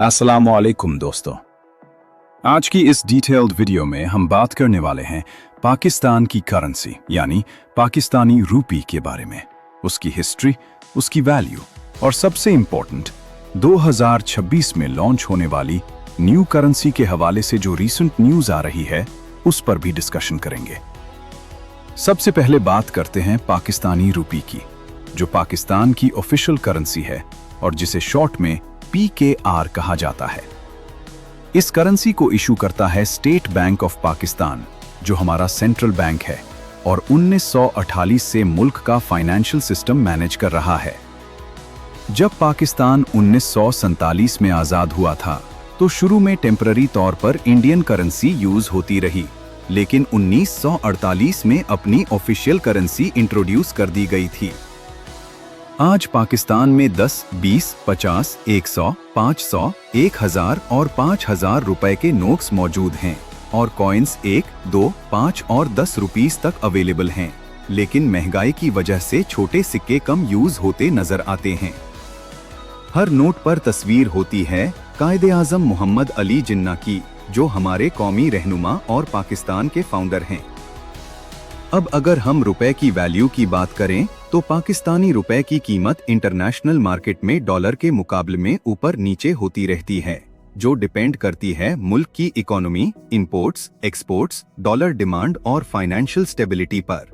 अस्सलामुअलैकुम दोस्तों। आज की इस डिटेल्ड वीडियो में हम बात करने वाले हैं पाकिस्तान की करेंसी यानी पाकिस्तानी रूपी के बारे में, उसकी हिस्ट्री, उसकी वैल्यू और सबसे इम्पोर्टेंट 2026 में लॉन्च होने वाली न्यू करेंसी के हवाले से जो रीसेंट न्यूज आ रही है उस पर भी डिस्कशन करेंगे। सबसे पहले बात करते हैं पाकिस्तानी रूपी की, जो पाकिस्तान की ऑफिशियल करेंसी है और जिसे शॉर्ट में PKR कहा जाता है। इस करेंसी को इशू करता है स्टेट बैंक ऑफ पाकिस्तान, जो हमारा सेंट्रल बैंक है और 1948 से मुल्क का फाइनेंशियल सिस्टम मैनेज कर रहा है। जब पाकिस्तान 1947 में आजाद हुआ था तो शुरू में टेम्पररी तौर पर इंडियन करेंसी यूज होती रही, लेकिन 1948 में अपनी ऑफिशियल करेंसी इंट्रोड्यूस कर दी गई थी। आज पाकिस्तान में 10, 20, 50, 100, 500, 1000 और 5000 रुपए के नोट्स मौजूद हैं और कॉइन्स 1, 2, 5 और 10 रुपीस तक अवेलेबल हैं, लेकिन महंगाई की वजह से छोटे सिक्के कम यूज होते नजर आते हैं। हर नोट पर तस्वीर होती है कायदे आजम मोहम्मद अली जिन्ना की, जो हमारे कौमी रहनुमा और पाकिस्तान के फाउंडर हैं। अब अगर हम रुपए की वैल्यू की बात करें तो पाकिस्तानी रुपए की कीमत इंटरनेशनल मार्केट में डॉलर के मुकाबले में ऊपर नीचे होती रहती है, जो डिपेंड करती है मुल्क की economy, imports, exports, dollar demand और फाइनेंशियल स्टेबिलिटी पर।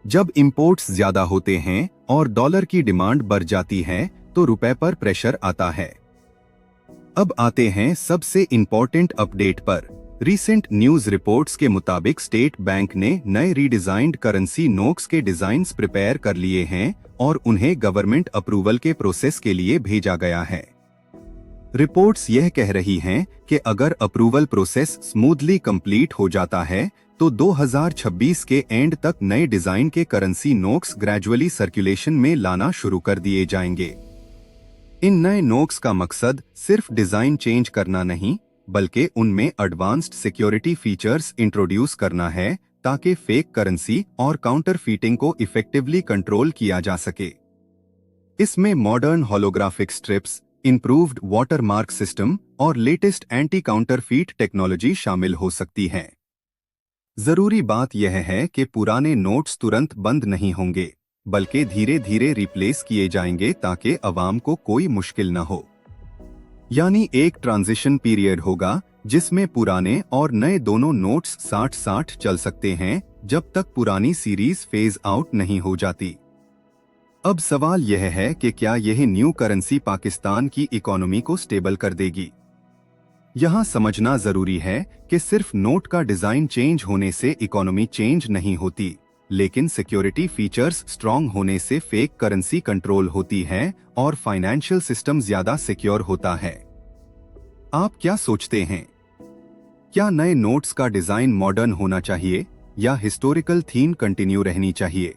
जब इंपोर्ट्स ज्यादा होते हैं और डॉलर की डिमांड बढ़ जाती है तो रुपए पर प्रेशर आता है। अब आते हैं सबसे इम्पोर्टेंट अपडेट पर। रीसेंट न्यूज रिपोर्ट्स के मुताबिक स्टेट बैंक ने नए रीडिजाइंड करेंसी नोट्स के डिजाइन्स प्रिपेयर कर लिए हैं और उन्हें गवर्नमेंट अप्रूवल के प्रोसेस के लिए भेजा गया है। रिपोर्ट्स यह कह रही हैं कि अगर अप्रूवल प्रोसेस स्मूथली कंप्लीट हो जाता है तो 2026 के एंड तक नए डिजाइन के करेंसी नोट्स ग्रेजुअली सर्कुलेशन में लाना शुरू कर दिए जाएंगे। इन नए नोट्स का मकसद सिर्फ डिजाइन चेंज करना नहीं, बल्कि उनमें एडवांस्ड सिक्योरिटी फीचर्स इंट्रोड्यूस करना है ताकि फेक करेंसी और काउंटरफीटिंग को इफेक्टिवली कंट्रोल किया जा सके। इसमें modern holographic strips, improved watermark system और लेटेस्ट एंटी काउंटरफीट टेक्नोलॉजी शामिल हो सकती है। जरूरी बात यह है कि पुराने नोट्स तुरंत बंद नहीं होंगे, बल्कि धीरे धीरे रिप्लेस किए जाएंगे ताकि अवाम को कोई मुश्किल न हो। यानी एक ट्रांजिशन पीरियड होगा जिसमें पुराने और नए दोनों नोट्स 60-60 चल सकते हैं जब तक पुरानी सीरीज फेज आउट नहीं हो जाती। अब सवाल यह है कि क्या यह न्यू करेंसी पाकिस्तान की इकोनॉमी को स्टेबल कर देगी? यहां समझना जरूरी है कि सिर्फ नोट का डिजाइन चेंज होने से इकोनॉमी चेंज नहीं होती, लेकिन सिक्योरिटी फीचर्स स्ट्रॉन्ग होने से फेक करेंसी कंट्रोल होती है और फाइनेंशियल सिस्टम ज्यादा सिक्योर होता है। आप क्या सोचते हैं? क्या नए नोट्स का डिजाइन मॉडर्न होना चाहिए या हिस्टोरिकल थीम कंटिन्यू रहनी चाहिए?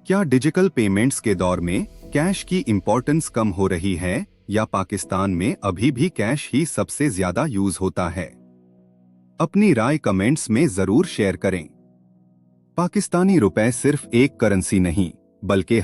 क्या डिजिटल पेमेंट्स के दौर में कैश की इंपॉर्टेंस कम हो रही है या पाकिस्तान में अभी भी कैश ही सबसे ज्यादा यूज होता है? अपनी राय कमेंट्स में जरूर शेयर करें। पाकिस्तानी रुपए सिर्फ एक करेंसी नहीं, बल्कि